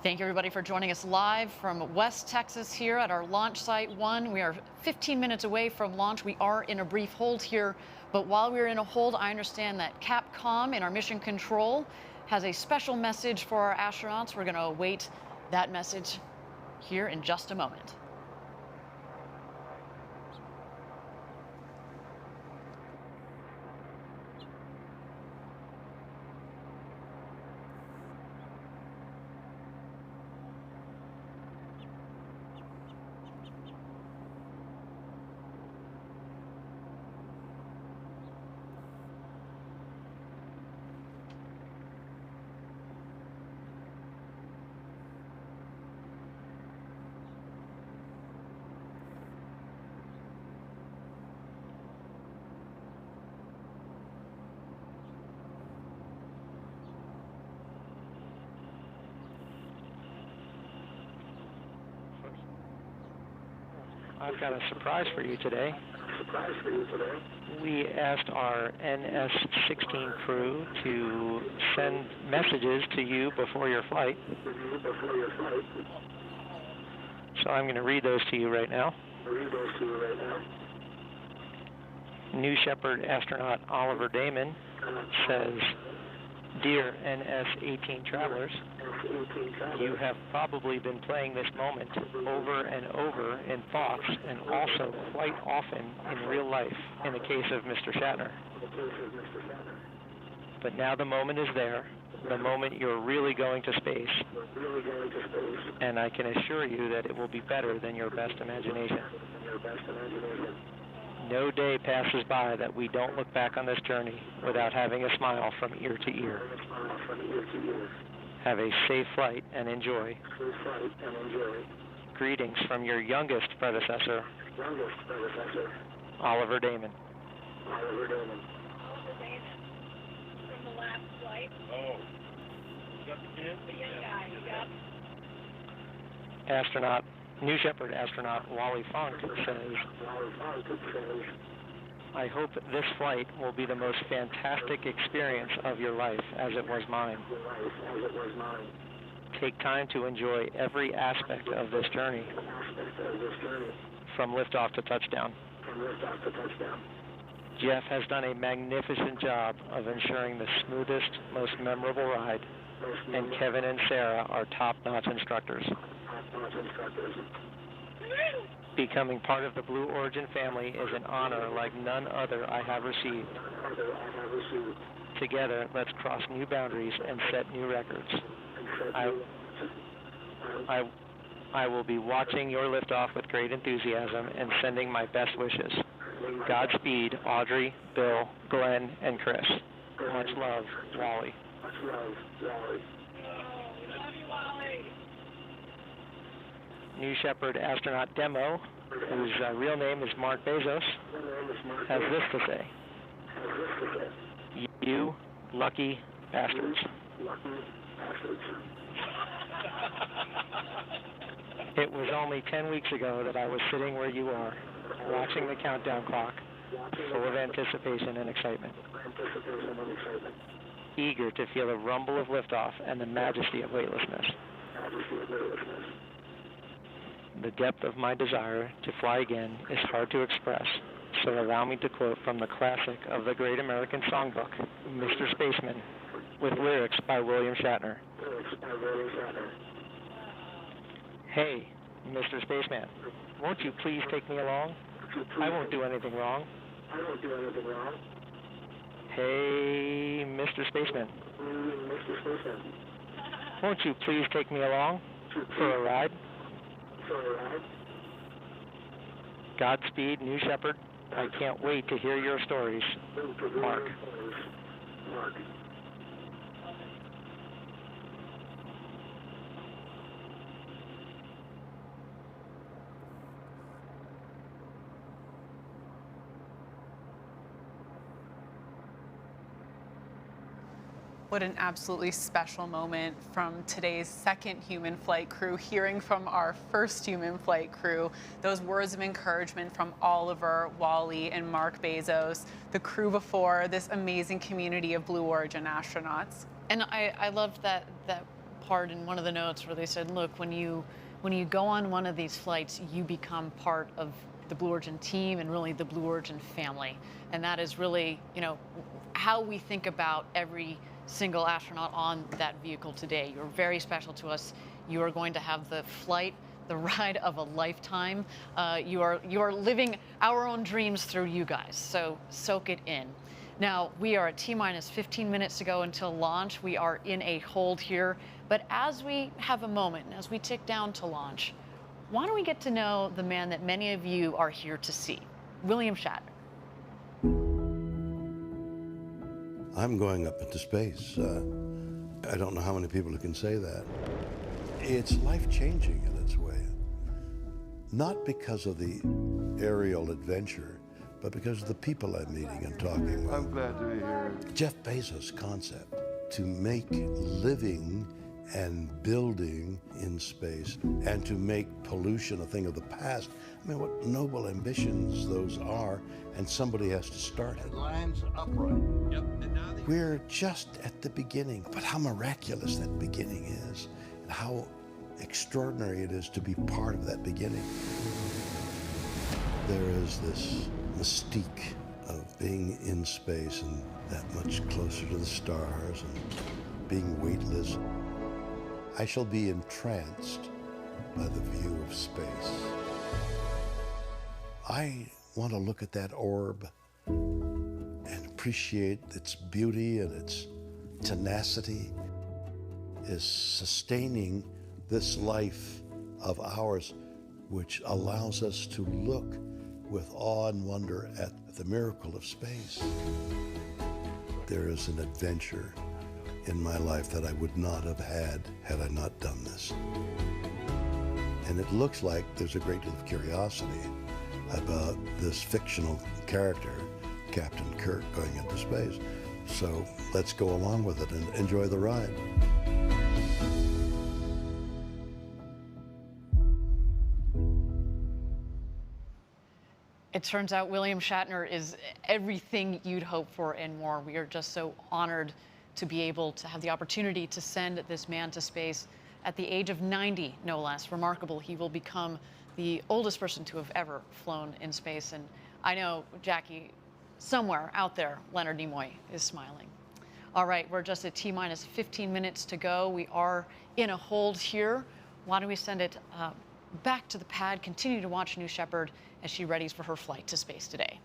Thank you, everybody, for joining us live from West Texas here at our launch site 1. We are 15 minutes away from launch. We are in a brief hold here, but while we're in a hold, I understand that Capcom in our mission control has a special message for our astronauts. We're going to await that message here in just a moment. I've got a surprise for you today. We asked our NS-16 crew to send messages to you before your flight. So I'm going to read those to you right now. New Shepard astronaut Oliver Damon says, "Dear NS-18 travelers, you have probably been playing this moment over and over in thoughts and also quite often in real life in the case of Mr. Shatner. But now the moment is there, the moment you're really going to space, and I can assure you that it will be better than your best imagination. No day passes by that we don't look back on this journey without having a smile from ear to ear. Have a safe flight and enjoy. Greetings from your youngest predecessor, Oliver Damon." Oliver Damon. From the last flight. Oh. Is that the kid? The young guy, yep. New Shepard astronaut Wally Funk says, "I hope this flight will be the most fantastic experience of your life as it was mine. Take time to enjoy every aspect of this journey, from liftoff to touchdown. Jeff has done a magnificent job of ensuring the smoothest, most memorable ride, and Kevin and Sarah are top-notch instructors. Becoming part of the Blue Origin family is an honor like none other I have received. Together, let's cross new boundaries and set new records. I will be watching your liftoff with great enthusiasm and sending my best wishes. Godspeed, Audrey, Bill, Glenn, and Chris. Much love, Wally." New Shepard astronaut Demo, whose real name is Mark Bezos, has this to say: "You lucky bastards. It was only 10 weeks ago that I was sitting where you are, watching the countdown clock, full of anticipation and excitement, eager to feel the rumble of liftoff and the majesty of weightlessness. The depth of my desire to fly again is hard to express, so allow me to quote from the classic of the great American songbook, Mr. Spaceman, with lyrics by William Shatner. Hey, Mr. Spaceman, won't you please take me along? I won't do anything wrong. Hey, Mr. Spaceman, won't you please take me along for a ride? Godspeed, New Shepard. I can't wait to hear your stories. Mark." What an absolutely special moment from today's second human flight crew, hearing from our first human flight crew, those words of encouragement from Oliver, Wally, and Mark Bezos, the crew before this amazing community of Blue Origin astronauts. And I love that part in one of the notes where they said, look, when you go on one of these flights, you become part of the Blue Origin team and really the Blue Origin family. And that is really, you know, how we think about every single astronaut on that vehicle today. You're very special to us. You are going to have the flight, the ride of a lifetime. You are living our own dreams through you guys. So soak it in. Now, we are at T-minus 15 minutes to go until launch. We are in a hold here. But as we have a moment, as we tick down to launch, why don't we get to know the man that many of you are here to see, William Shatner. I'm going up into space. I don't know how many people who can say that. It's life-changing in its way. Not because of the aerial adventure, but because of the people I'm meeting and talking with. I'm glad to be here. Jeff Bezos' concept to make living and building in space and to make pollution a thing of the past. I mean, what noble ambitions those are, and somebody has to start it. Lines upright. Yep. And now We're just at the beginning, but how miraculous that beginning is, and how extraordinary it is to be part of that beginning. There is this mystique of being in space and that much closer to the stars and being weightless. I shall be entranced by the view of space. I want to look at that orb and appreciate its beauty and its tenacity is sustaining this life of ours, which allows us to look with awe and wonder at the miracle of space. There is an adventure in my life that I would not have had I not done this. And it looks like there's a great deal of curiosity about this fictional character, Captain Kirk, going into space. So let's go along with it and enjoy the ride. It turns out William Shatner is everything you'd hope for and more. We are just so honored to be able to have the opportunity to send this man to space at the age of 90, no less. Remarkable. He will become the oldest person to have ever flown in space. And I know, Jackie, somewhere out there, Leonard Nimoy is smiling. All right, we're just at T-minus 15 minutes to go. We are in a hold here. Why don't we send it back to the pad, continue to watch New Shepard as she readies for her flight to space today.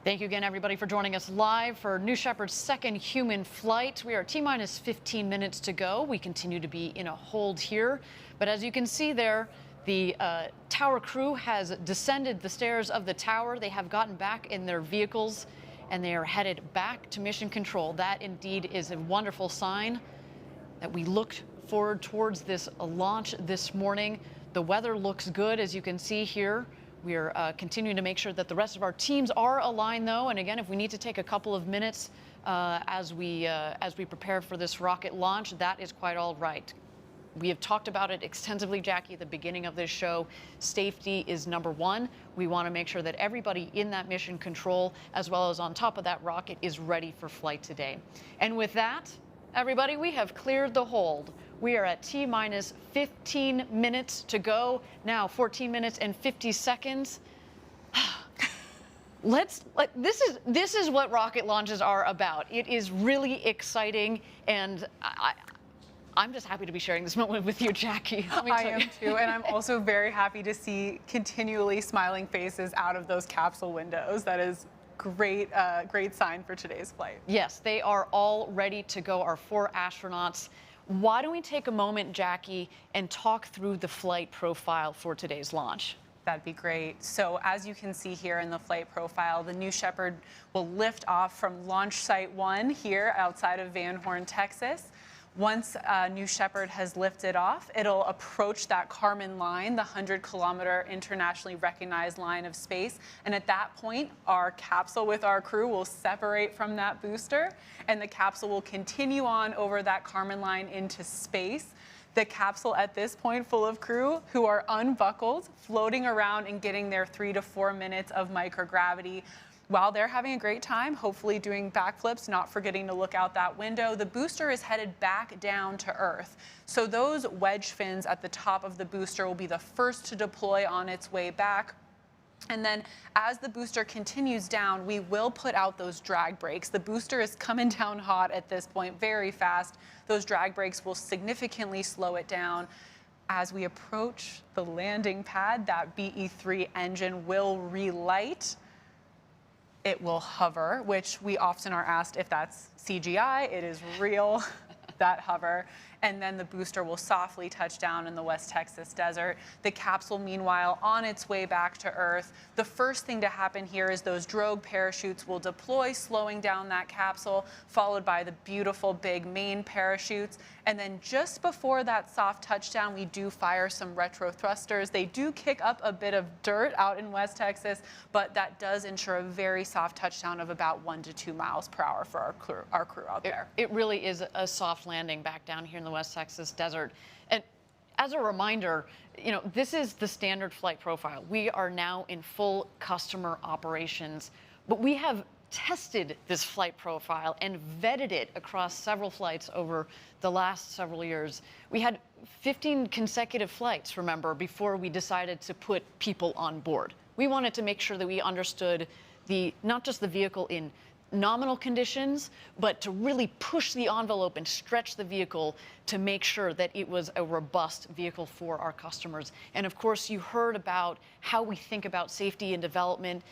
Thank you again, everybody, for joining us live for New Shepard's second human flight. We are T-minus 15 minutes to go. We continue to be in a hold here. But as you can see there, the tower crew has descended the stairs of the tower. They have gotten back in their vehicles, and they are headed back to mission control. That indeed is a wonderful sign that we looked forward towards this launch this morning. The weather looks good, as you can see here. We are continuing to make sure that the rest of our teams are aligned, though. And again, if we need to take a couple of minutes as we prepare for this rocket launch, that is quite all right. We have talked about it extensively, Jackie, at the beginning of this show. Safety is number one. We want to make sure that everybody in that mission control, as well as on top of that rocket, is ready for flight today. And with that, everybody, we have cleared the hold. We are at T-minus 15 minutes to go. Now 14 minutes and 50 seconds. This is what rocket launches are about. It is really exciting, and I'm just happy to be sharing this moment with you, Jackie. I am too, and I'm also very happy to see continually smiling faces out of those capsule windows. That is great sign for today's flight. Yes, they are all ready to go, our 4 astronauts. Why don't we take a moment, Jackie, and talk through the flight profile for today's launch? That'd be great. So as you can see here in the flight profile, the New Shepard will lift off from Launch Site 1 here outside of Van Horn, Texas. Once New Shepard has lifted off, it'll approach that Kármán line, the 100-kilometer internationally recognized line of space. And at that point, our capsule with our crew will separate from that booster, and the capsule will continue on over that Kármán line into space. The capsule at this point full of crew who are unbuckled, floating around and getting their 3 to 4 minutes of microgravity. While they're having a great time, hopefully doing backflips, not forgetting to look out that window, the booster is headed back down to Earth. So those wedge fins at the top of the booster will be the first to deploy on its way back. And then as the booster continues down, we will put out those drag brakes. The booster is coming down hot at this point, very fast. Those drag brakes will significantly slow it down. As we approach the landing pad, that BE-3 engine will relight. It will hover, which we often are asked if that's CGI. It is real, that hover. And then the booster will softly touch down in the West Texas desert. The capsule, meanwhile, on its way back to Earth. The first thing to happen here is those drogue parachutes will deploy, slowing down that capsule, followed by the beautiful big main parachutes. And then just before that soft touchdown, we do fire some retro thrusters. They do kick up a bit of dirt out in West Texas, but that does ensure a very soft touchdown of about 1 to 2 miles per hour for our crew out there. It really is a soft landing back down here in the West Texas desert. And as a reminder, you know, this is the standard flight profile. We are now in full customer operations, but we have tested this flight profile and vetted it across several flights over the last several years. We had 15 consecutive flights, remember, before we decided to put people on board. We wanted to make sure that we understood not just the vehicle in nominal conditions, but to really push the envelope and stretch the vehicle to make sure that it was a robust vehicle for our customers. And of course, you heard about how we think about safety and development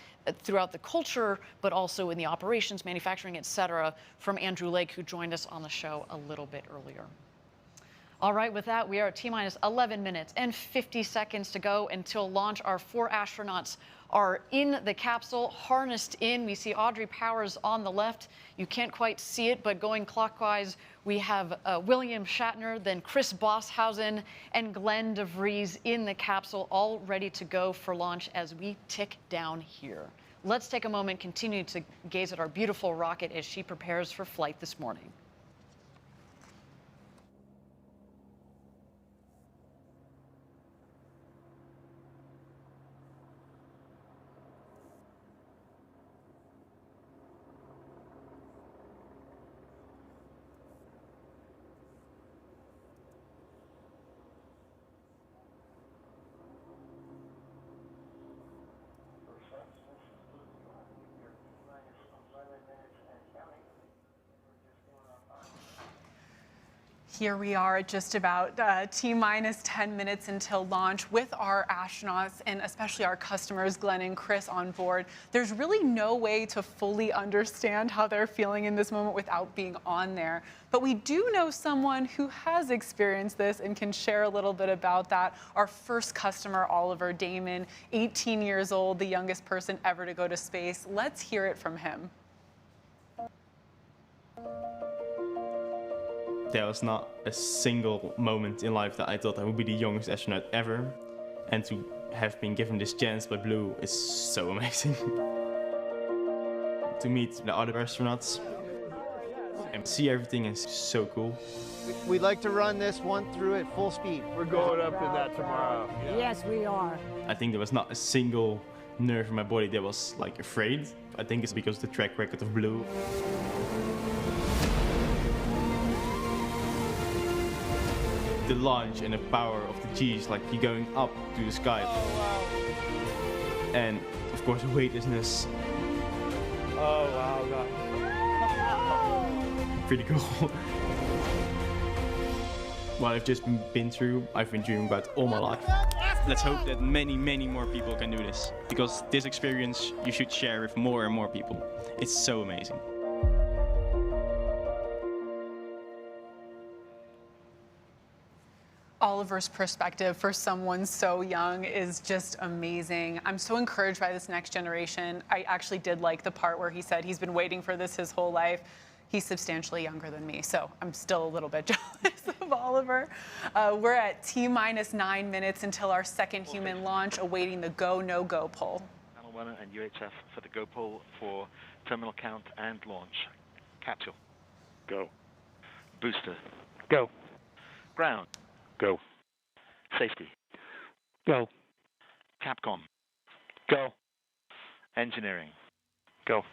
throughout the culture, but also in the operations, manufacturing, et cetera, from Andrew Lake, who joined us on the show a little bit earlier. All right, with that, we are at T-minus 11 minutes and 50 seconds to go until launch. Our 4 astronauts are in the capsule, harnessed in. We see Audrey Powers on the left. You can't quite see it, but going clockwise, we have William Shatner, then Chris Bosshausen, and Glenn DeVries in the capsule, all ready to go for launch as we tick down here. Let's take a moment, continue to gaze at our beautiful rocket as she prepares for flight this morning. Here we are at just about T-minus 10 minutes until launch with our astronauts and especially our customers, Glenn and Chris, on board. There's really no way to fully understand how they're feeling in this moment without being on there. But we do know someone who has experienced this and can share a little bit about that. Our first customer, Oliver Damon, 18 years old, the youngest person ever to go to space. Let's hear it from him. There was not a single moment in life that I thought I would be the youngest astronaut ever. And to have been given this chance by Blue is so amazing. To meet the other astronauts and see everything is so cool. We'd like to run this one through at full speed. We're going up in that tomorrow. Yes, we are. I think there was not a single nerve in my body that was like afraid. I think it's because of the track record of Blue. The launch and the power of the G's, like you're going up to the sky. Oh, wow. And of course the weightlessness, Oh, wow, God. pretty cool. What I've just been through, I've been dreaming about all my life. Let's hope that many, many more people can do this. Because this experience you should share with more and more people. It's so amazing. Oliver's perspective for someone so young is just amazing. I'm so encouraged by this next generation. I actually did like the part where he said he's been waiting for this his whole life. He's substantially younger than me, so I'm still a little bit jealous of Oliver. We're at T-minus 9 minutes until our second human launch, awaiting the go, no-go poll. Channel 1 and UHF for the go poll for terminal count and launch. Capsule. Go. Booster. Go. Ground. Go. Safety. Go. Capcom. Go. Engineering. Go.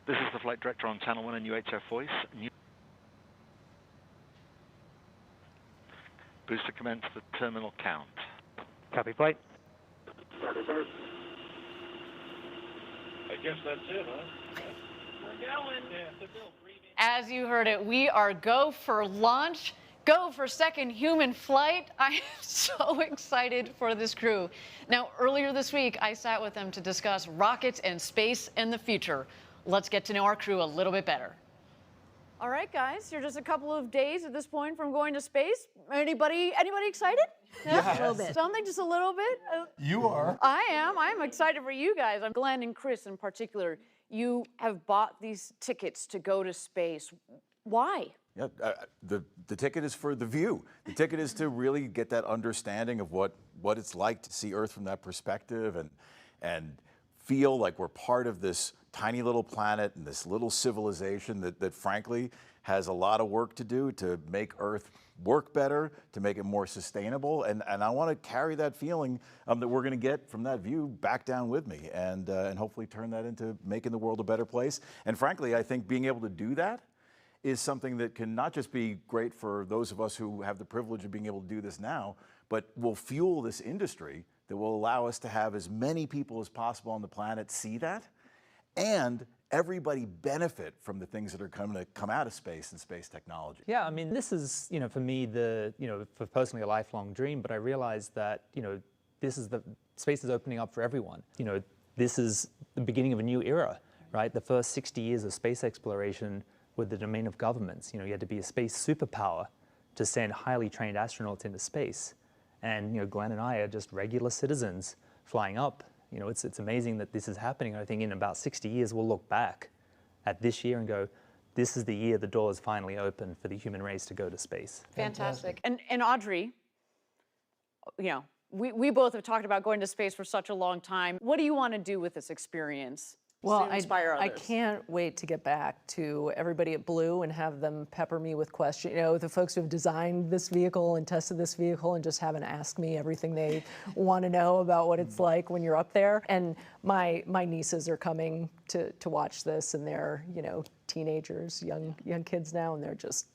This is the flight director on Channel 1 and UHF voice. Booster commence the terminal count. Copy flight. I guess that's it, huh? We're going. Yeah, As you heard it, we are go for launch, go for second human flight. I am so excited for this crew. Now, earlier this week, I sat with them to discuss rockets and space and the future. Let's get to know our crew a little bit better. All right, guys, you're just a couple of days at this point from going to space. Anybody excited? Yeah, a little bit. Something, just a little bit? You are. I am. I'm excited for you guys. I'm Glenn and Chris in particular. You have bought these tickets to go to space. Why? Yeah, the ticket is for the view. The ticket is to really get that understanding of what it's like to see Earth from that perspective and feel like we're part of this tiny little planet and this little civilization that frankly has a lot of work to do to make Earth work better, to make it more sustainable. And I want to carry that feeling that we're going to get from that view back down with me and hopefully turn that into making the world a better place. And frankly, I think being able to do that is something that can not just be great for those of us who have the privilege of being able to do this now, but will fuel this industry that will allow us to have as many people as possible on the planet see that, and everybody benefit from the things that are going to come out of space and space technology. Yeah, I mean, this is, for me, for personally a lifelong dream, but I realized that, space is opening up for everyone. This is the beginning of a new era, right? The first 60 years of space exploration were the domain of governments. You had to be a space superpower to send highly trained astronauts into space. And, Glenn and I are just regular citizens flying up. It's amazing that this is happening. I think in about 60 years, we'll look back at this year and go, this is the year the doors finally open for the human race to go to space. Fantastic. And Audrey, we both have talked about going to space for such a long time. What do you want to do with this experience? Well, to inspire I others? can't wait to get back to everybody at Blue and have them pepper me with questions. The folks who have designed this vehicle and tested this vehicle and just haven't asked me everything they want to know about what it's like when you're up there. And my nieces are coming to watch this, and they're teenagers, young kids now, and they're just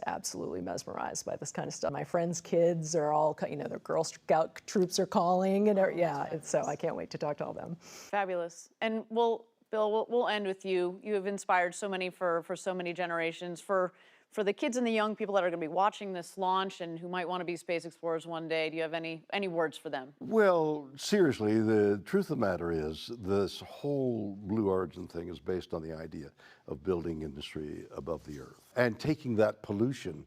absolutely mesmerized by this kind of stuff. My friends' kids are all, their Girl Scout troops are calling, and so I can't wait to talk to all them. Fabulous. And Bill, we'll end with you. You have inspired so many for so many generations. For For the kids and the young people that are going to be watching this launch and who might want to be space explorers one day, do you have any words for them? Well, seriously, the truth of the matter is this whole Blue Origin thing is based on the idea of building industry above the Earth and taking that pollution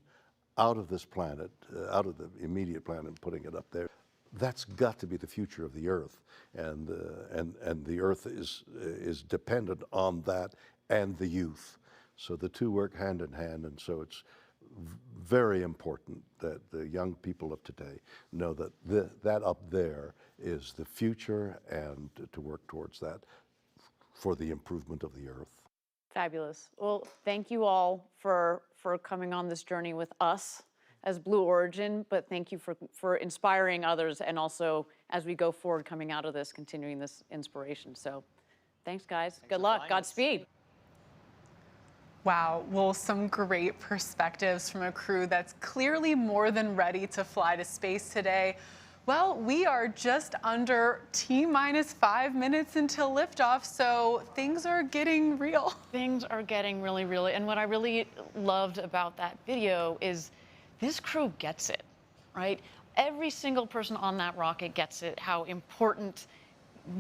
out of this planet, out of the immediate planet, and putting it up there. That's got to be the future of the Earth, and the Earth is dependent on that and the youth. So the two work hand in hand, and so it's very important that the young people of today know that that up there is the future, and to work towards that for the improvement of the Earth. Fabulous. Well, thank you all for coming on this journey with us as Blue Origin, but thank you for inspiring others, and also as we go forward coming out of this, continuing this inspiration. So thanks, guys. Good luck. Godspeed. Wow, well, some great perspectives from a crew that's clearly more than ready to fly to space today. Well, we are just under T-minus 5 minutes until liftoff, so things are getting real. Things are getting really real. And what I really loved about that video is this crew gets it, right? Every single person on that rocket gets it, how important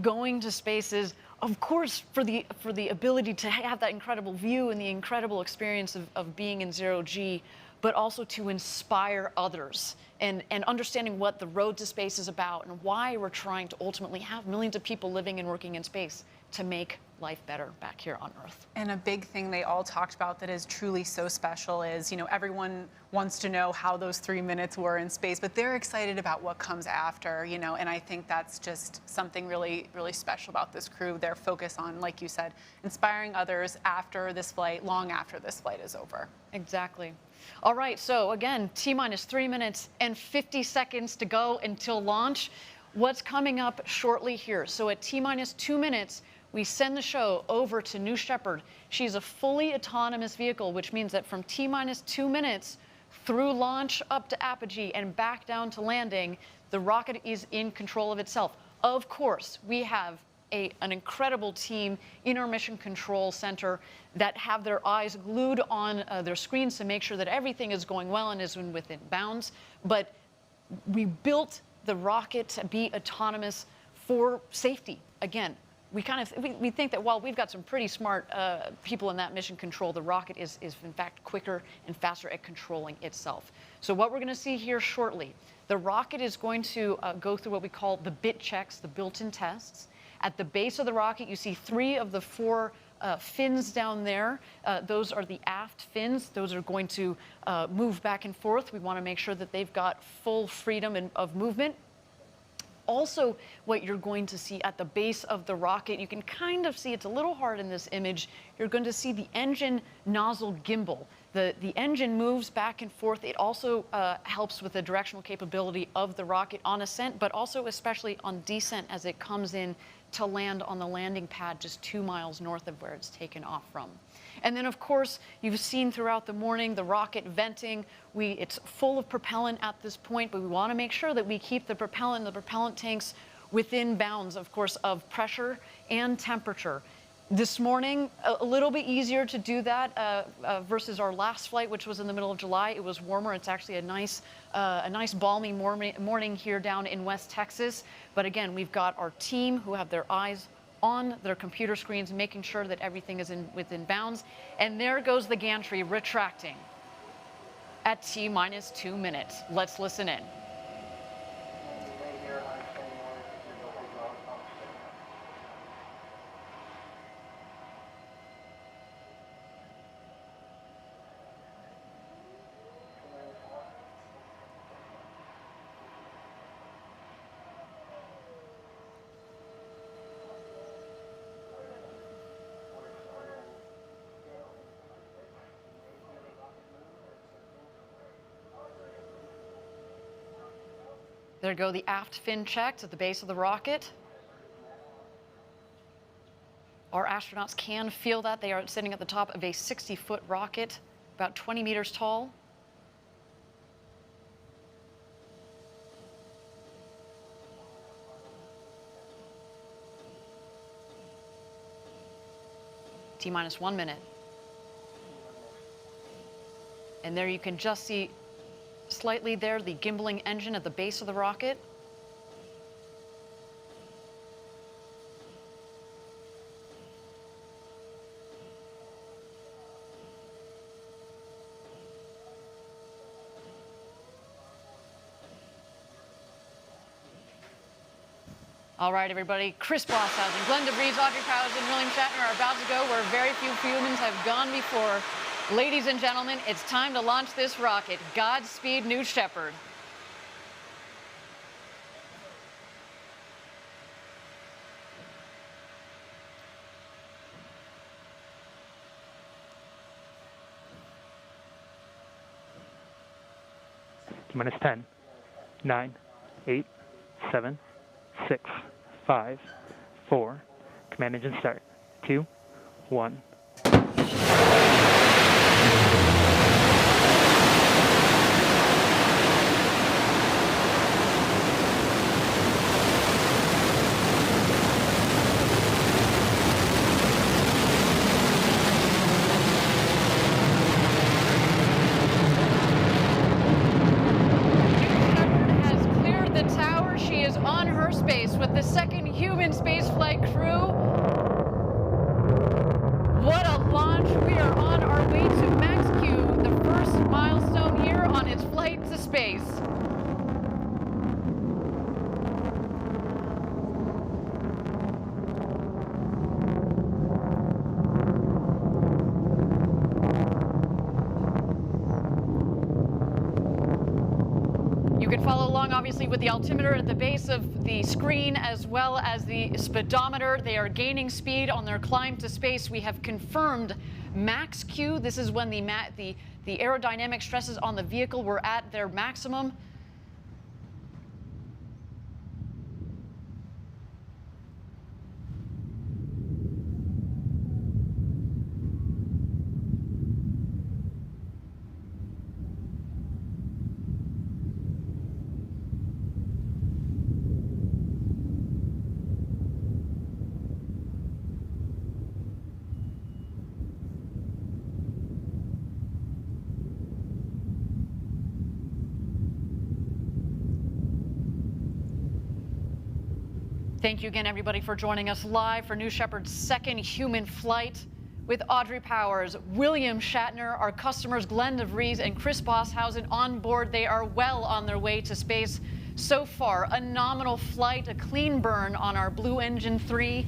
going to space is, of course, for the ability to have that incredible view and the incredible experience of being in zero G, but also to inspire others and understanding what the road to space is about and why we're trying to ultimately have millions of people living and working in space to make life better back here on Earth. And a big thing they all talked about that is truly so special is, you know, everyone wants to know how those 3 minutes were in space, but they're excited about what comes after, you know, and I think that's just something really, really special about this crew. Their focus on, like you said, inspiring others after this flight, long after this flight is over. Exactly. All right, so again, T-minus 3 minutes and 50 seconds to go until launch. What's coming up shortly here? So at T-minus 2 minutes, we send the show over to New Shepard. She's a fully autonomous vehicle, which means that from T-minus 2 minutes through launch up to apogee and back down to landing, the rocket is in control of itself. Of course, we have an incredible team in our Mission Control Center that have their eyes glued on their screens to make sure that everything is going well and is within bounds. But we built the rocket to be autonomous for safety. Again, we think that while we've got some pretty smart people in that mission control, the rocket is in fact quicker and faster at controlling itself. So what we're going to see here shortly, the rocket is going to go through what we call the bit checks, the built-in tests. At the base of the rocket, you see 3 of the 4 fins down there. Those are the aft fins. Those are going to move back and forth. We want to make sure that they've got full freedom of movement. Also, what you're going to see at the base of the rocket, you can kind of see, it's a little hard in this image, you're going to see the engine nozzle gimbal. The engine moves back and forth. It also helps with the directional capability of the rocket on ascent, but also especially on descent as it comes in to land on the landing pad just 2 miles north of where it's taken off from. And then, of course, you've seen throughout the morning the rocket venting. It's full of propellant at this point, but we want to make sure that we keep the propellant tanks within bounds, of course, of pressure and temperature. This morning, a little bit easier to do that versus our last flight, which was in the middle of July. It was warmer. It's actually a nice balmy morning here down in West Texas. But again, we've got our team who have their eyes on their computer screens, making sure that everything is within bounds. And there goes the gantry retracting at T-minus 2 minutes. Let's listen in. There go the aft fin checks at the base of the rocket. Our astronauts can feel that. They are sitting at the top of a 60-foot rocket, about 20 meters tall. T-minus 1 minute. And there you can just see slightly there the gimbaling engine at the base of the rocket. All right, everybody. Chris Bosshausen, Glenn DeVries, Audrey Powers, and William Shatner are about to go where very few humans have gone before. Ladies and gentlemen, it's time to launch this rocket. Godspeed, New Shepard. Minus 10, 9, 8, 7, 6, 5, 4. Command engine start. 2, 1. With the second human spaceflight crew. What a launch. We are on our way to Max Q, the first milestone here on its flight to space. You can follow along, obviously, with the altimeter at the base of the screen, as well as the speedometer. They are gaining speed on their climb to space. We have confirmed max Q. This is when the aerodynamic stresses on the vehicle were at their maximum. Thank you again, everybody, for joining us live for New Shepard's second human flight with Audrey Powers, William Shatner, our customers Glenn DeVries and Chris Bosshausen on board. They are well on their way to space. So far, a nominal flight, a clean burn on our Blue Engine 3.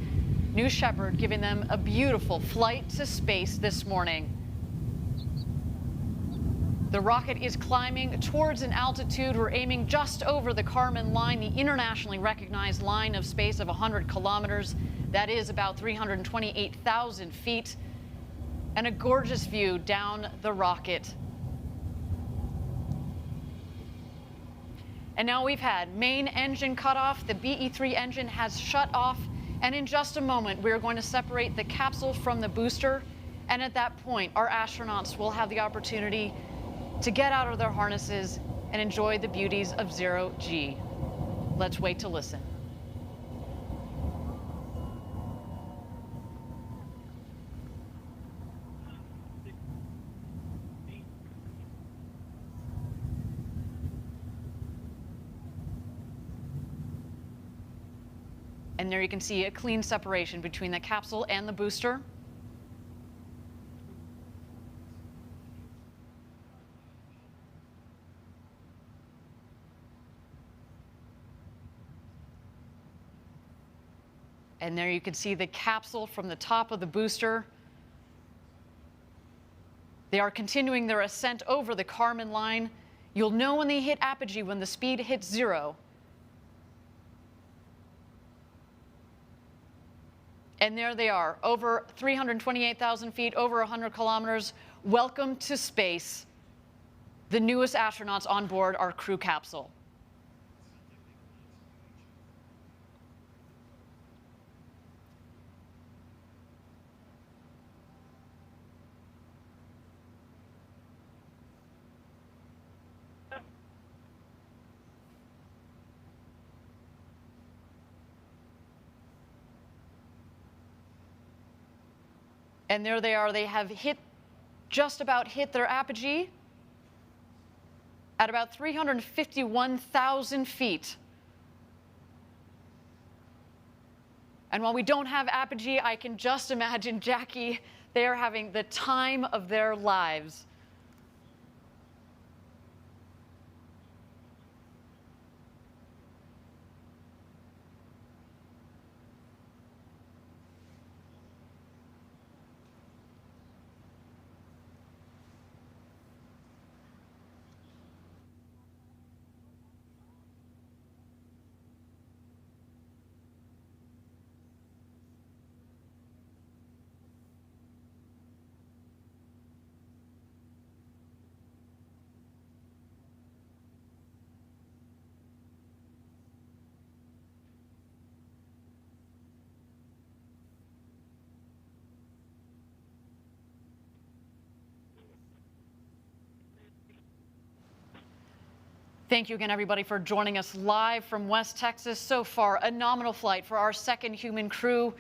New Shepard giving them a beautiful flight to space this morning. The rocket is climbing towards an altitude. We're aiming just over the Kármán line, the internationally recognized line of space of 100 kilometers. That is about 328,000 feet. And a gorgeous view down the rocket. And now we've had main engine cut off. The BE-3 engine has shut off. And in just a moment, we're going to separate the capsule from the booster. And at that point, our astronauts will have the opportunity to get out of their harnesses and enjoy the beauties of zero G. Let's wait to listen. And there you can see a clean separation between the capsule and the booster. And there you can see the capsule from the top of the booster. They are continuing their ascent over the Kármán line. You'll know when they hit apogee, when the speed hits 0. And there they are, over 328,000 feet, over 100 kilometers. Welcome to space. The newest astronauts on board our crew capsule. And there they are. They have just about hit their apogee. at about 351,000 feet. And while we don't have apogee, I can just imagine, Jackie, they are having the time of their lives. Thank you again, everybody, for joining us live from West Texas. So far, a nominal flight for our second human crew.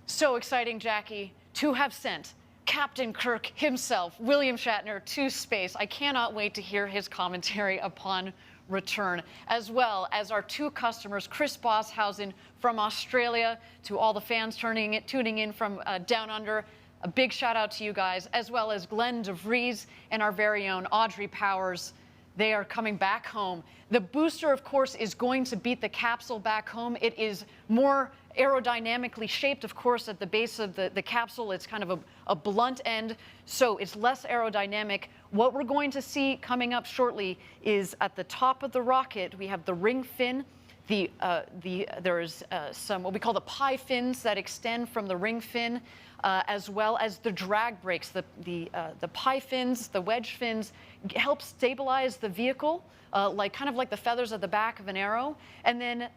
So exciting, Jackie, to have sent Captain Kirk himself, William Shatner, to space. I cannot wait to hear his commentary upon return, as well as our two customers, Chris Bosshausen from Australia, to all the fans tuning in from down under. A big shout out to you guys, as well as Glenn DeVries and our very own Audrey Powers. They are coming back home. The booster, of course, is going to beat the capsule back home. It is more aerodynamically shaped, of course, at the base of the capsule. It's kind of a blunt end, so it's less aerodynamic. What we're going to see coming up shortly is at the top of the rocket, we have the ring fin. There's some what we call the pie fins that extend from the ring fin, as well as the drag brakes. The pie fins, the wedge fins, help stabilize the vehicle, kind of like the feathers at the back of an arrow. And then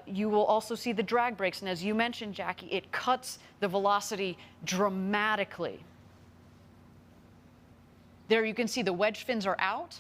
you will also see the drag brakes. And as you mentioned, Jackie, it cuts the velocity dramatically. There you can see the wedge fins are out.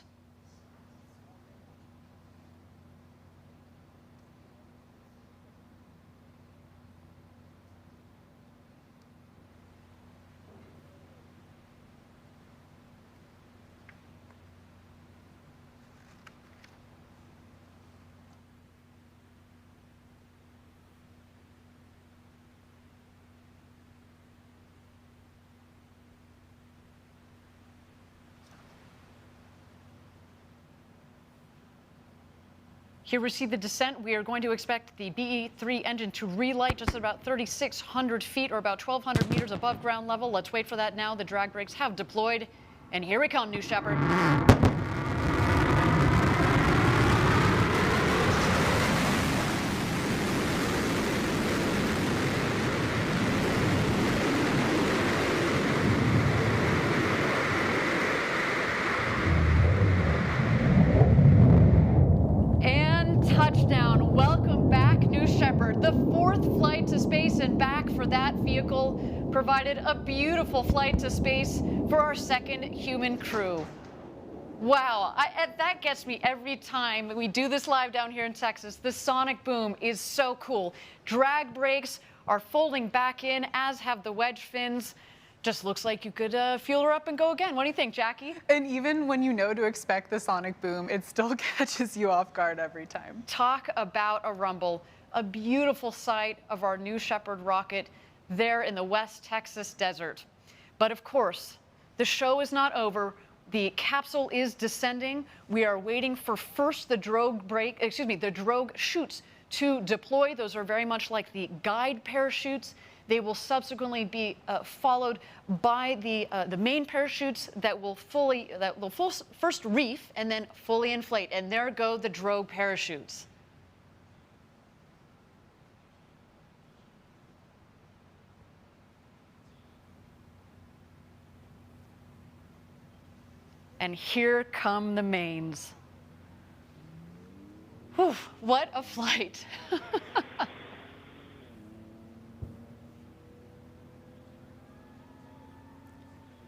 Here we see the descent. We are going to expect the BE-3 engine to relight just at about 3,600 feet or about 1,200 meters above ground level. Let's wait for that now. The drag brakes have deployed. And here we come, New Shepard. Touchdown. Welcome back, New Shepard. The fourth flight to space and back for that vehicle provided a beautiful flight to space for our second human crew. Wow, that gets me every time we do this live down here in Texas. The sonic boom is so cool. Drag brakes are folding back in, as have the wedge fins. Just looks like you could fuel her up and go again. What do you think, Jackie? And even when you know to expect the sonic boom, it still catches you off guard every time. Talk about a rumble. A beautiful sight of our New Shepard rocket there in the West Texas desert. But of course, the show is not over. The capsule is descending. We are waiting for first the drogue chutes to deploy. Those are very much like the guide parachutes. They will subsequently be followed by the main parachutes that will first reef and then fully inflate. And there go the drogue parachutes. And here come the mains. Whew, what a flight.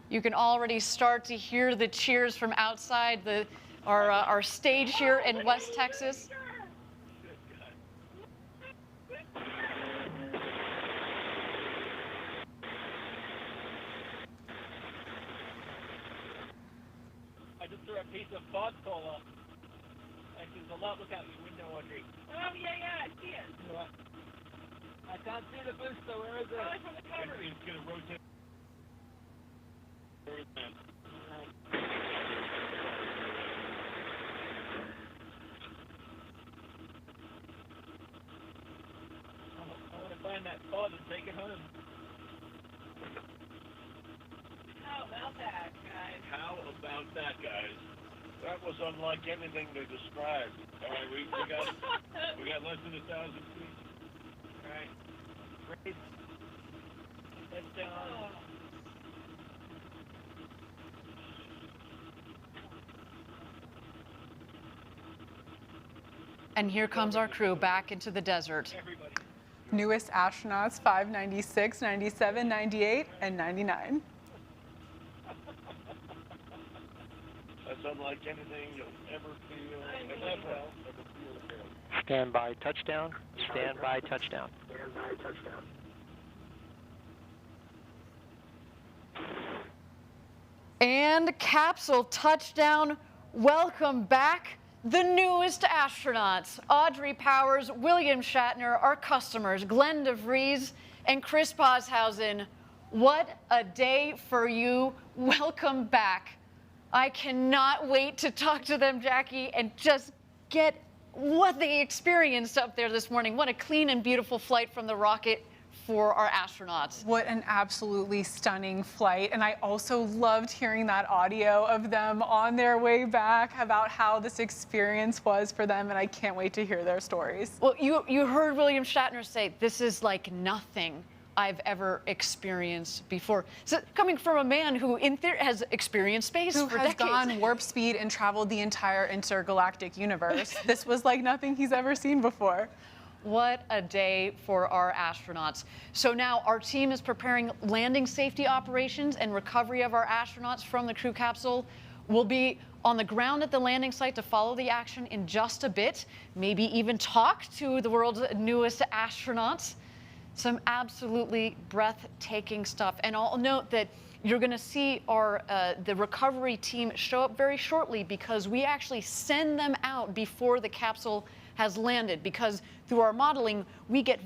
You can already start to hear the cheers from outside our stage here in West Texas. just threw a piece of fog cola. Like, there's a lot. Look out your window, Audrey. Oh, yeah, I see it. I can't see the booster. Where is it? Oh, it's on the cover. It's going to rotate. Where is that? I want to find that pod and take it home. How about that, guys? How about that, guys? That was unlike anything they described. All right, we got less than 1,000 feet. All right, raise. Let's down. And here comes our crew back into the desert. Newest astronauts 5, 96, 97, 98, and 99. That's unlike anything you'll ever feel. Ever feel again. Stand by touchdown. Stand by touchdown. Stand by touchdown. And capsule touchdown. Welcome back, the newest astronauts. Audrey Powers, William Shatner, our customers, Glenn DeVries and Chris Boshausen. What a day for you. Welcome back. I cannot wait to talk to them, Jackie, and just get what they experienced up there this morning. What a clean and beautiful flight from the rocket for our astronauts. What an absolutely stunning flight. And I also loved hearing that audio of them on their way back about how this experience was for them. And I can't wait to hear their stories. Well, you heard William Shatner say, this is like nothing I've ever experienced before. So coming from a man who in theory has experienced space who for has decades. gone warp speed and traveled the entire intergalactic universe. This was like nothing he's ever seen before. What a day for our astronauts. So now our team is preparing landing safety operations and recovery of our astronauts from the crew capsule. We'll be on the ground at the landing site to follow the action in just a bit, maybe even talk to the world's newest astronauts. Some absolutely breathtaking stuff. And I'll note that you're going to see our the recovery team show up very shortly because we actually send them out before the capsule has landed, because through our modeling, we get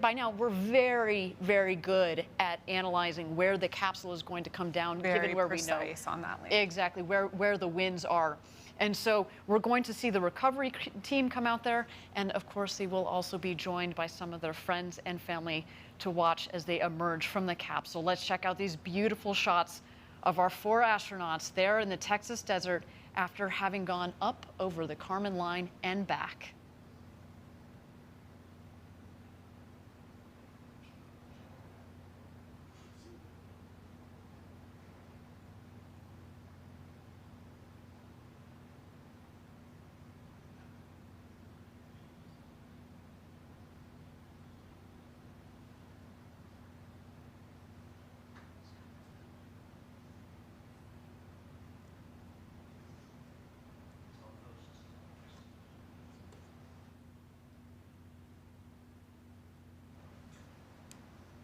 by now we're very, very good at analyzing where the capsule is going to come down, given where we know. Very precise on that landing. Exactly, where the winds are. And so we're going to see the recovery team come out there, and of course they will also be joined by some of their friends and family to watch as they emerge from the capsule. Let's check out these beautiful shots of our 4 astronauts there in the Texas desert after having gone up over the Kármán line and back.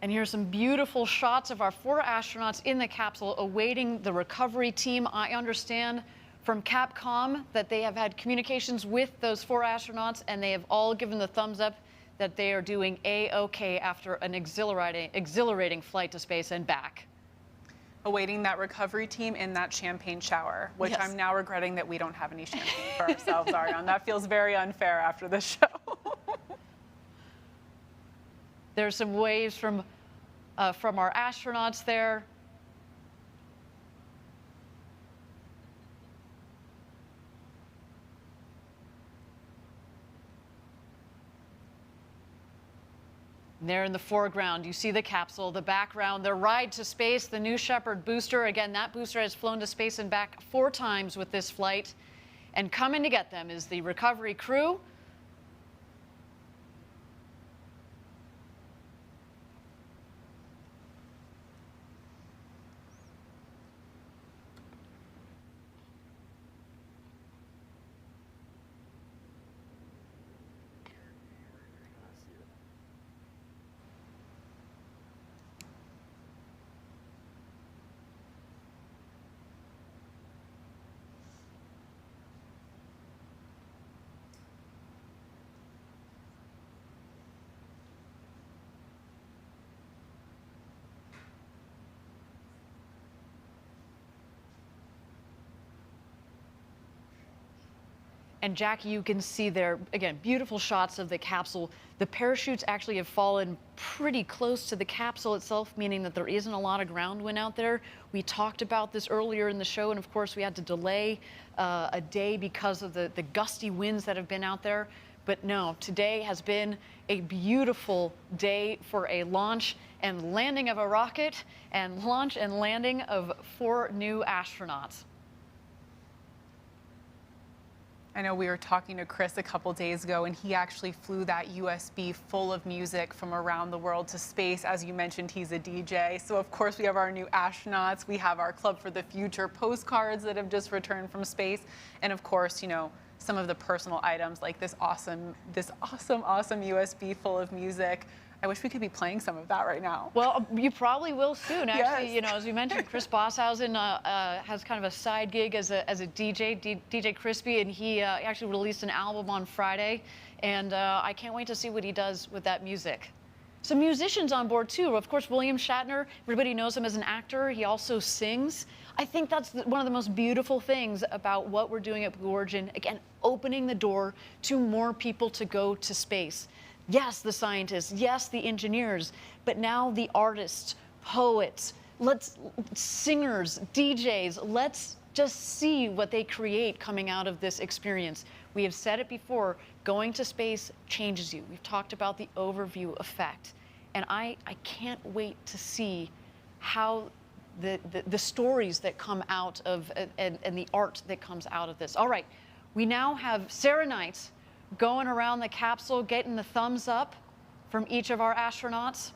And here's some beautiful shots of our 4 astronauts in the capsule awaiting the recovery team. I understand from Capcom that they have had communications with those 4 astronauts, and they have all given the thumbs up that they are doing A-OK after an exhilarating flight to space and back. Awaiting that recovery team in that champagne shower, which Yes. I'm now regretting that we don't have any champagne for ourselves, Ariane. That feels very unfair after this show. There's some waves from our astronauts there. And there in the foreground, you see the capsule, the background, their ride to space, the New Shepard booster. Again, that booster has flown to space and back 4 times with this flight. And coming to get them is the recovery crew. And Jackie, you can see there, again, beautiful shots of the capsule. The parachutes actually have fallen pretty close to the capsule itself, meaning that there isn't a lot of ground wind out there. We talked about this earlier in the show, and of course we had to delay a day because of the gusty winds that have been out there. But no, today has been a beautiful day for a launch and landing of a rocket and launch and landing of 4 new astronauts. I know we were talking to Chris a couple days ago, and he actually flew that USB full of music from around the world to space. As you mentioned, he's a DJ. So of course we have our new astronauts. We have our Club for the Future postcards that have just returned from space. And of course, you know, some of the personal items like this awesome USB full of music. I wish we could be playing some of that right now. Well, you probably will soon. Actually, Yes. you know, as we mentioned, Chris Bosshausen has kind of a side gig as a DJ, DJ Crispy, and he actually released an album on Friday, and I can't wait to see what he does with that music. Some musicians on board too. Of course, William Shatner. Everybody knows him as an actor. He also sings. I think that's one of the most beautiful things about what we're doing at Blue Origin. Again, opening the door to more people to go to space. Yes, the scientists, yes, the engineers, but now the artists, poets, singers, DJs, let's just see what they create coming out of this experience. We have said it before, going to space changes you. We've talked about the overview effect, and I can't wait to see how the stories that come out of, and the art that comes out of this. All right, we now have Sarah Knight going around the capsule, getting the thumbs up from each of our astronauts.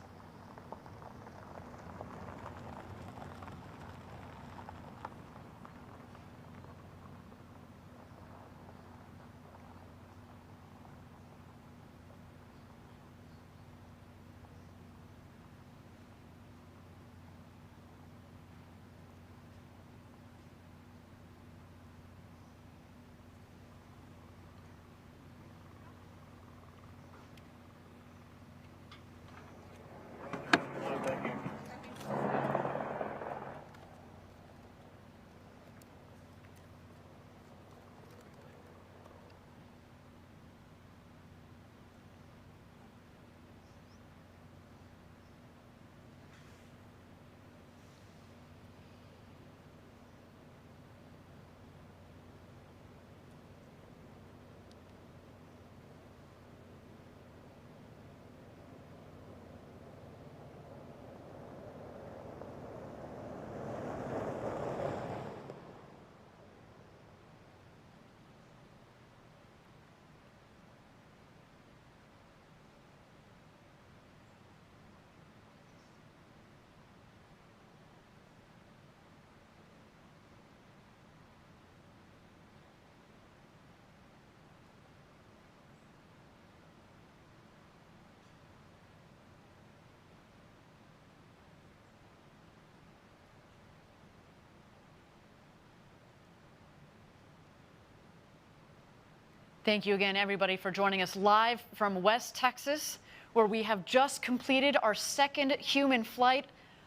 Thank you again, everybody, for joining us live from West Texas, where we have just completed our second human flight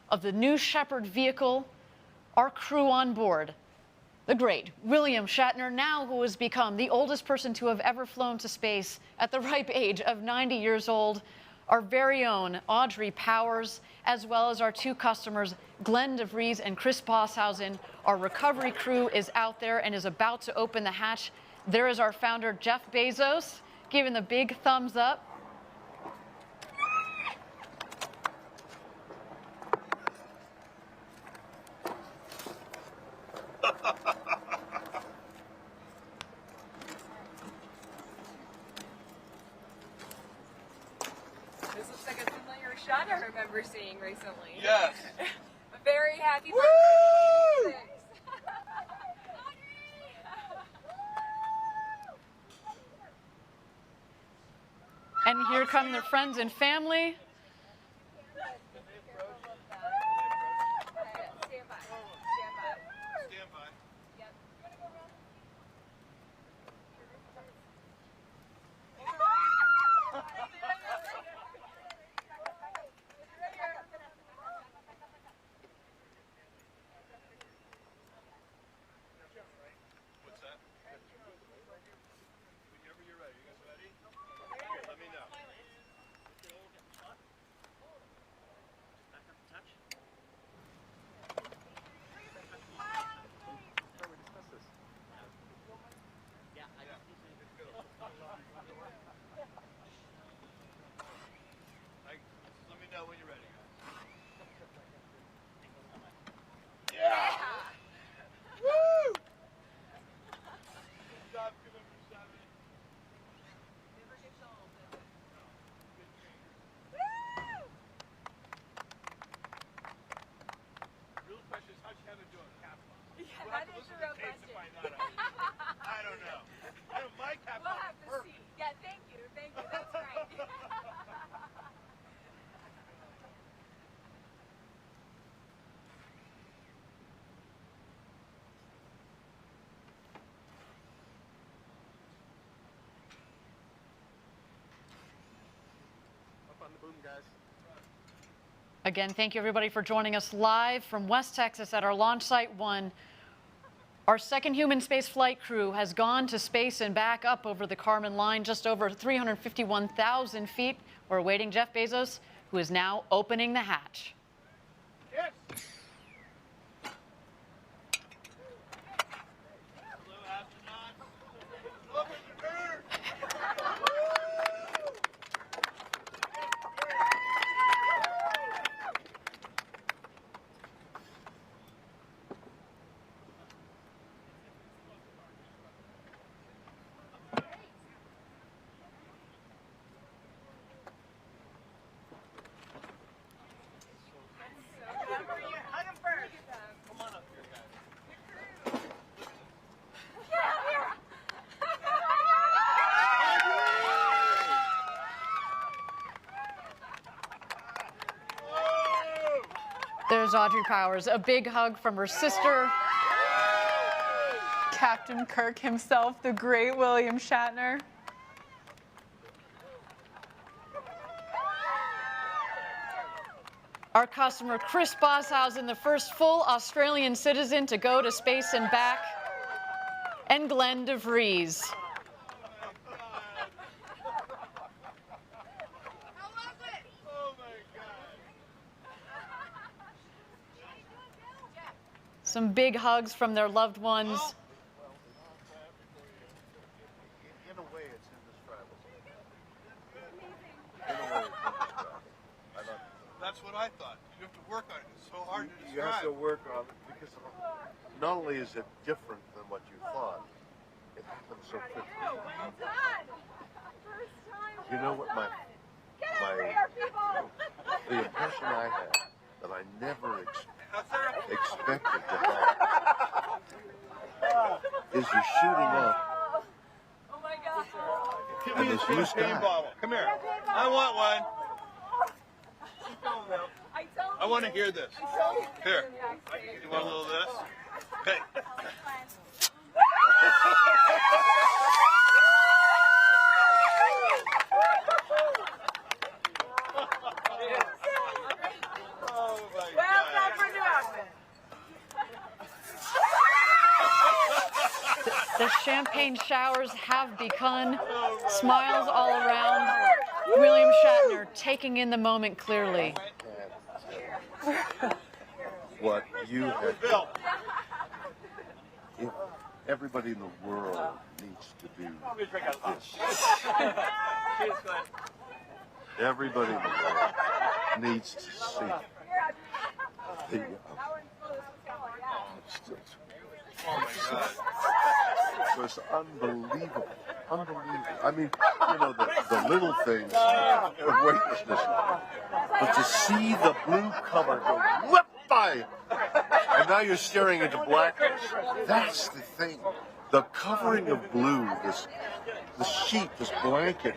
of the New Shepard vehicle. Our crew on board, the great William Shatner, now who has become the oldest person to have ever flown to space at the ripe age of 90 years old, our very own Audrey Powers, as well as our 2 customers, Glenn DeVries and Chris Bosshausen. Our recovery crew is out there and is about to open the hatch. There is our founder, Jeff Bezos, giving the big thumbs up. This looks like a familiar shot I remember seeing recently. Yes. A very happy Woo! birthday. And here come their friends and family. That is a real question. I don't know. My cap We'll have to see. Yeah, thank you. Thank you. That's right. Up on the boom, guys. Again, thank you everybody for joining us live from West Texas at our launch site 1. Our second human space flight crew has gone to space and back up over the Kármán line, just over 351,000 feet. We're awaiting Jeff Bezos, who is now opening the hatch. Yes. There's Audrey Powers, a big hug from her sister. Captain Kirk himself, the great William Shatner. Our customer, Chris Bosshausen, the first full Australian citizen to go to space and back. And Glenn DeVries. Some big hugs from their loved ones. In a way, it's indescribable. In a way, it's indescribable. That's what I thought. You have to work on it. It's so hard to describe. You have to work on it because not only is it different than what you thought, it happens so quickly. You know what the impression I had that I never expected to have is you're shooting up and this blue sky. Come here. I want one. I want to hear this. Here. You want a little of this? Okay. The champagne showers have begun. Smiles all around. William Shatner taking in the moment clearly. What you have done. If everybody in the world needs to do this. Everybody in the world needs to see the Oh my God. It was unbelievable. Unbelievable. I mean, you know, the little things of weightlessness. But to see the blue cover go whip by, and now you're staring into blackness. That's the thing. The covering of blue, this sheet, this blanket,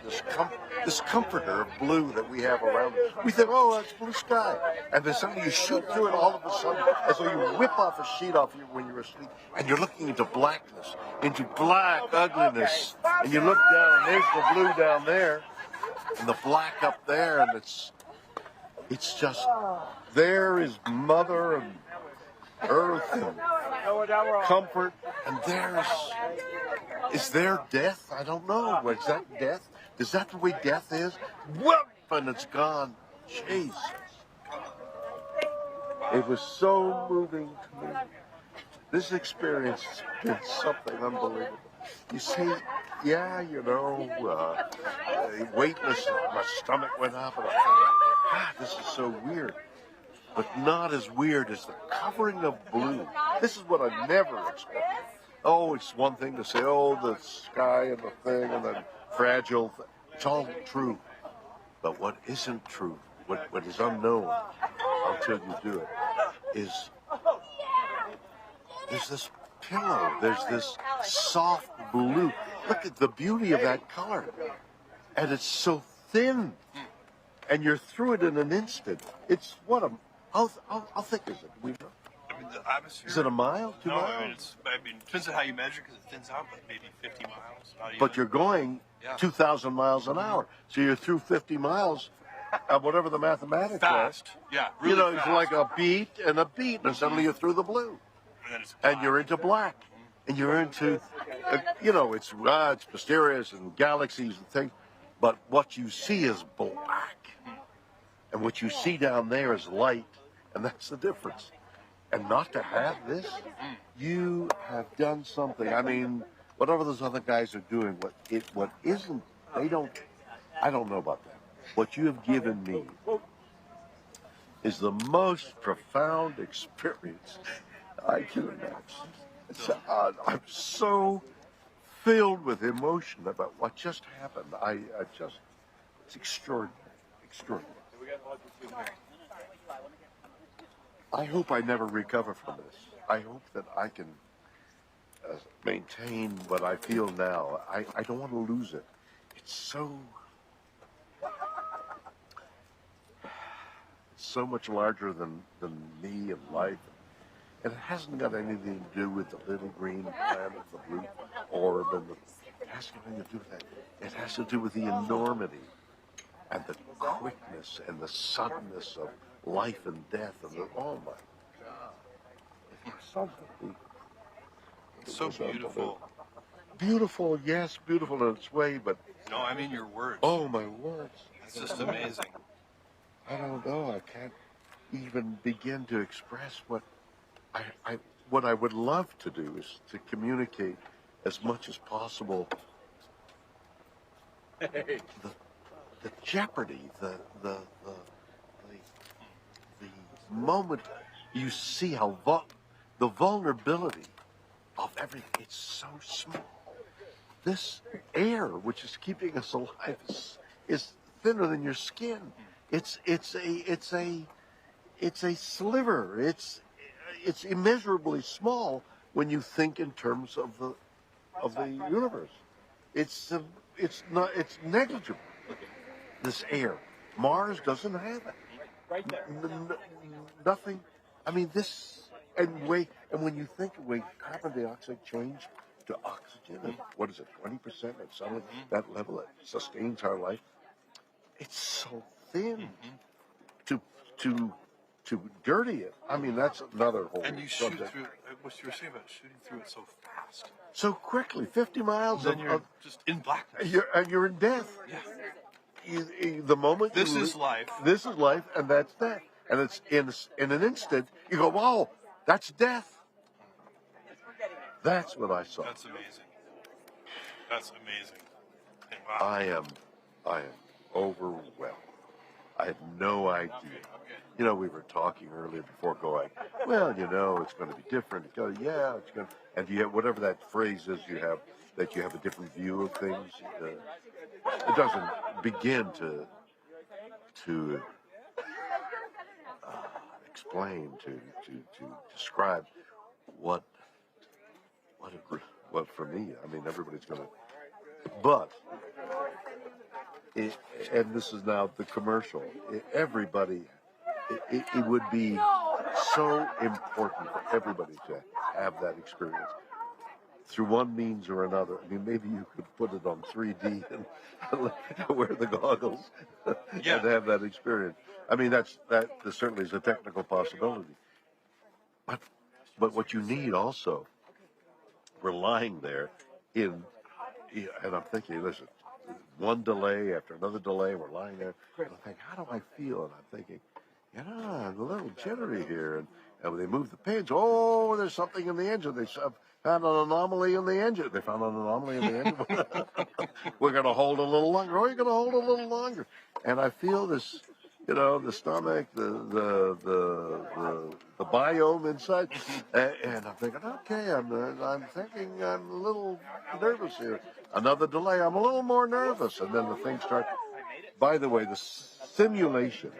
this comforter of blue that we have around us. We think, oh, that's blue sky. And then suddenly you shoot through it all of a sudden, as though you whip off a sheet off you when you're asleep, and you're looking into blackness, into black ugliness. And you look down, and there's the blue down there, and the black up there, and it's just, there is Mother and Earth and comfort, and is there death? I don't know. Is that death? Is that the way death is? Whoop! And it's gone. Jesus. It was so moving to me. This experience has been something unbelievable. You see, yeah, you know, weightless, my stomach went up, and I thought, God, this is so weird. But not as weird as the covering of blue. This is what I never expected. Oh, it's one thing to say, oh, the sky and the thing and the fragile thing. It's all true. But what isn't true, what is unknown until you do it, is There's this pillow. There's this soft blue. Look at the beauty of that color. And it's so thin. And you're through it in an instant. It's what a, how thick is it? We know. I mean, the atmosphere. Is it a mile? 2 miles? I mean, it depends on how you measure because it thins out, but maybe 50 miles. Not even. But you're going 2,000 miles an hour. So you're through 50 miles at whatever the mathematics Fast. are. Yeah, really You know, fast. it's like a beat, and suddenly you're through the blue. And then it's And you're into black. And you're into, you know, it's mysterious and galaxies and things. But what you see is black. And what you see down there is light. And that's the difference. And not to have this, you have done something. I mean, whatever those other guys are doing, what isn't, I don't know about that. What you have given me is the most profound experience I can imagine. I'm so filled with emotion about what just happened. It's extraordinary, extraordinary. I hope I never recover from this. I hope that I can maintain what I feel now. I don't want to lose it. It's so much larger than me and life. And it hasn't got anything to do with the little green planet, the blue orb, it has nothing to do with that. It has to do with the enormity and the quickness and the suddenness of life and death. Oh my God. It's something. It's so beautiful. Beautiful, yes, beautiful in its way, but... No, I mean your words. Oh, my words. It's just amazing. I don't know. I can't even begin to express what I would love to do is to communicate as much as possible the jeopardy, the moment you see how the vulnerability of everything. It's so small. This air, which is keeping us alive, is thinner than your skin. It's a sliver. It's immeasurably small when you think in terms of the universe. It's negligible. This air. Mars doesn't have it. Right there. Nothing. I mean, and when you think of way carbon dioxide changed to oxygen, and what is it, 20% at some that level that sustains our life, it's so thin to dirty it. I mean, that's another whole And you shoot subject. through, what you were saying about shooting through it so fast. So quickly, 50 miles Then you're just in blackness. You're in death. Yeah. The moment This is life. This is life, and that's death. And it's in an instant, you go, wow, that's death. That's what I saw. That's amazing. That's amazing. And wow. I am overwhelmed. I had no idea. You know, we were talking earlier before going, well, you know, it's going to be different. It's going to, and you have whatever that phrase is you have, that you have a different view of things. It doesn't begin to explain, to describe what for me. I mean, everybody's going to, but. And this is now the commercial. Everybody, it would be so important for everybody to have that experience through one means or another. I mean, maybe you could put it on 3D and wear the goggles and have that experience. I mean, that certainly is a technical possibility. But what you need also, we're lying there and I'm thinking, listen, one delay after another delay, we're lying there, and I'm thinking, how do I feel? And I'm thinking, I'm a little jittery here. And when they move the pins, there's something in the engine. They found an anomaly in the engine. They found an anomaly in the engine. We're going to hold a little longer. You're going to hold a little longer. And I feel this, the stomach, the biome inside. And I'm thinking, okay, I'm thinking I'm a little nervous here. Another delay, I'm a little more nervous. And then the thing starts. By the way, the simulation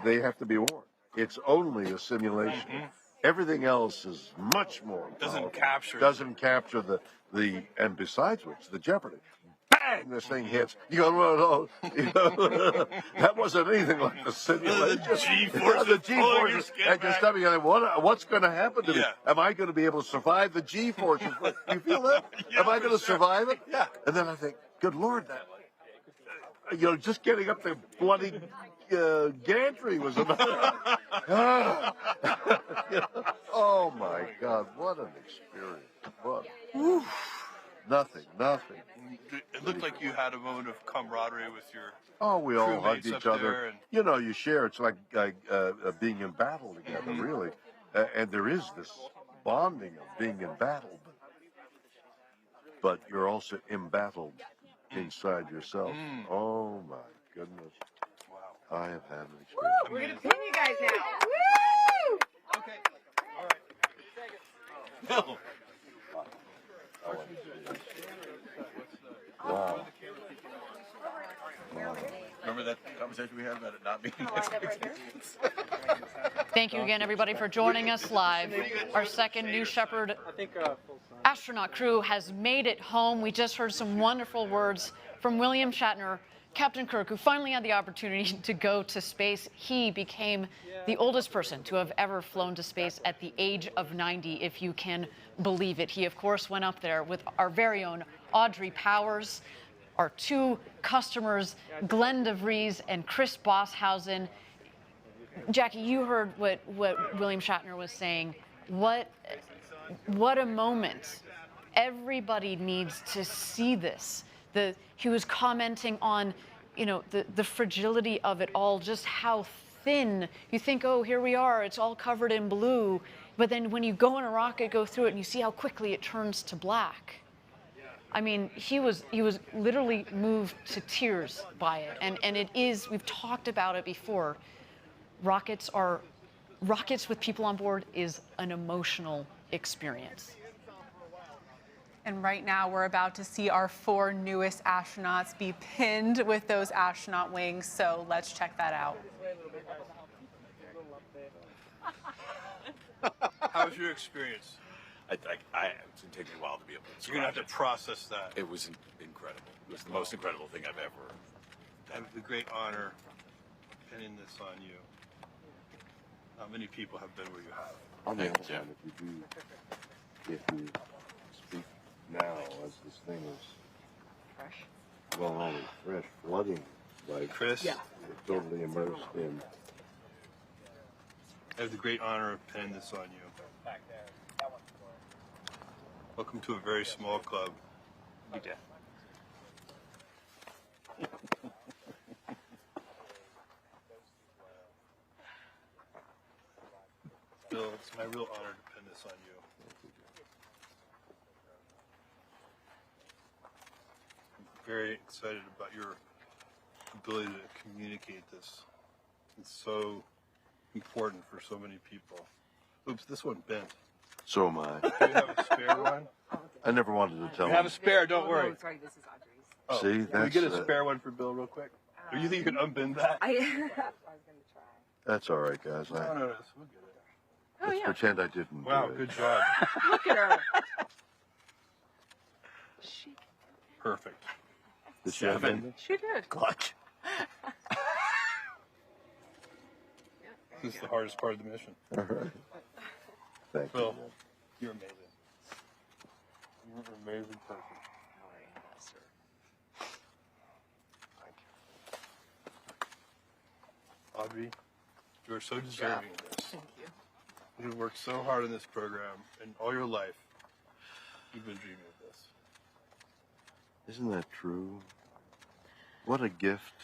they have to be warned. It's only a simulation. Everything else is much more Doesn't powerful. capture. Doesn't capture the and besides which, the jeopardy. Bang! This thing hits. You go, no, that wasn't anything like the simulation. The G-forces the pulling your G-forces skin and your back. stomach. You're like, what's going to happen to me? Yeah. Am I going to be able to survive the G-forces? You feel that? Yeah, Am I going to for sure. survive it? Yeah. And then I think, good Lord, that just getting up the bloody gantry was another. Oh my God, what an experience! What? Nothing. It looked like you had a moment of camaraderie with your. Oh, we all crewmates hugged up each there other. and- You know, you share. It's like being in battle together, really. And there is this bonding of being in battle, but you're also embattled inside yourself. Oh my goodness! Wow, I have had an experience. We're gonna pin you guys now. Woo! Okay. All right. Bill. Wow. Remember that conversation we had about it not being Thank you again, everybody, for joining us live. Our second New Shepard astronaut crew has made it home. We just heard some wonderful words from William Shatner, Captain Kirk, who finally had the opportunity to go to space. He became the oldest person to have ever flown to space at the age of 90, if you can believe it. He, of course, went up there with our very own Audrey Powers, our two customers, Glenn DeVries and Chris Bosshausen. Jackie, you heard what William Shatner was saying. What a moment. Everybody needs to see this. He was commenting on, the fragility of it all, just how thin. You think, oh, here we are, it's all covered in blue. But then when you go in a rocket, go through it, and you see how quickly it turns to black. I mean, he was literally moved to tears by it. And it is, we've talked about it before. Rockets with people on board is an emotional experience. And right now, we're about to see our 4 newest astronauts be pinned with those astronaut wings. So let's check that out. How was your experience? It's going to take me a while to be able to You're going to have to process that. It was incredible. It was the most incredible thing I've ever. I have the great honor of pinning this on you. Not many people have been where you have. On the other hand, if you speak now as this thing is fresh, well, not only fresh, flooding, like Chris, you're totally immersed in. I have the great honor of pinning this on you. Welcome to a very small club. You did. Bill, it's my real honor to pin this on you. I'm very excited about your ability to communicate this. It's so important for so many people. Oops, this one bent. So am I. Do you have a spare one? I never wanted to tell We him. have a spare, don't worry. Sorry, this is Audrey's. Oh, See, can we get a that's, spare one for Bill real quick? Or you think you can unbend that? I was going to try. That's all right, guys. No, we'll get it. Let's pretend I didn't. Wow, do it. good job. Look at her. Perfect. Did she have it? She did. Clutch. This is the hardest part of the mission. All right. Thank Bill, you. you're amazing. You're an amazing person. Audrey, you are so deserving of this. Thank you. You've worked so hard on this program, and all your life, you've been dreaming of this. Isn't that true? What a gift.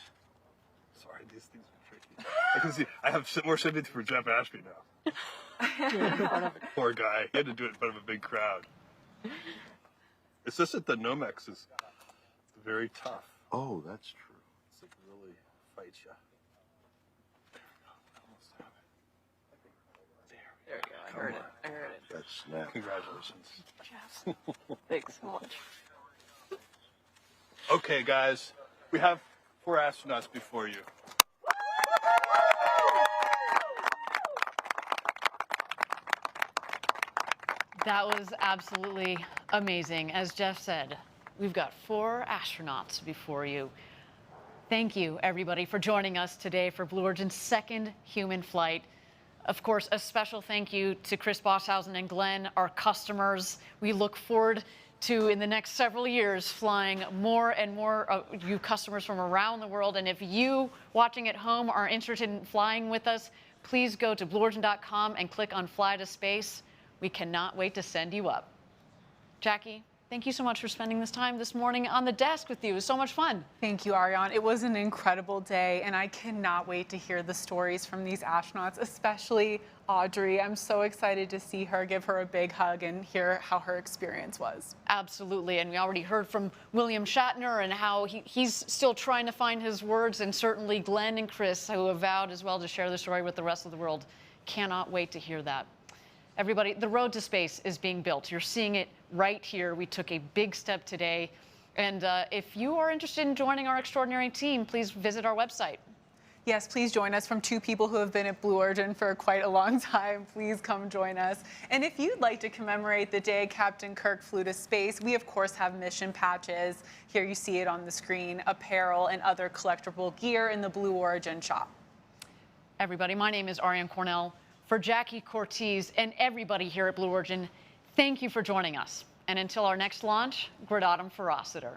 Sorry, these things are tricky. I can see. I have more sympathy for Jeff Ashby now. Poor guy. He had to do it in front of a big crowd. It's just that the Nomex is very tough. Oh, that's true. It's like really fights you. There we go. I heard it. I heard it. That's snap. Congratulations. Jeff, thanks so much. Okay, guys, we have 4 astronauts before you. That was absolutely amazing. As Jeff said, we've got 4 astronauts before you. Thank you, everybody, for joining us today for Blue Origin's second human flight. Of course, a special thank you to Chris Boshausen and Glenn, our customers. We look forward to, in the next several years, flying more and more of you customers from around the world. And if you watching at home are interested in flying with us, please go to blueorigin.com and click on Fly to Space. We cannot wait to send you up. Jackie, thank you so much for spending this time this morning on the desk with you. It was so much fun. Thank you, Ariane. It was an incredible day, and I cannot wait to hear the stories from these astronauts, especially Audrey. I'm so excited to see her, give her a big hug, and hear how her experience was. Absolutely, and we already heard from William Shatner and how he's still trying to find his words, and certainly Glenn and Chris, who have vowed as well to share the story with the rest of the world. Cannot wait to hear that. Everybody, the road to space is being built. You're seeing it right here. We took a big step today. And if you are interested in joining our extraordinary team, please visit our website. Yes, please join us. From 2 people who have been at Blue Origin for quite a long time, please come join us. And if you'd like to commemorate the day Captain Kirk flew to space, we of course have mission patches. Here you see it on the screen, apparel and other collectible gear in the Blue Origin shop. Everybody, my name is Ariane Cornell. For Jackie Cortez and everybody here at Blue Origin, thank you for joining us. And until our next launch, Gradatum Ferociter.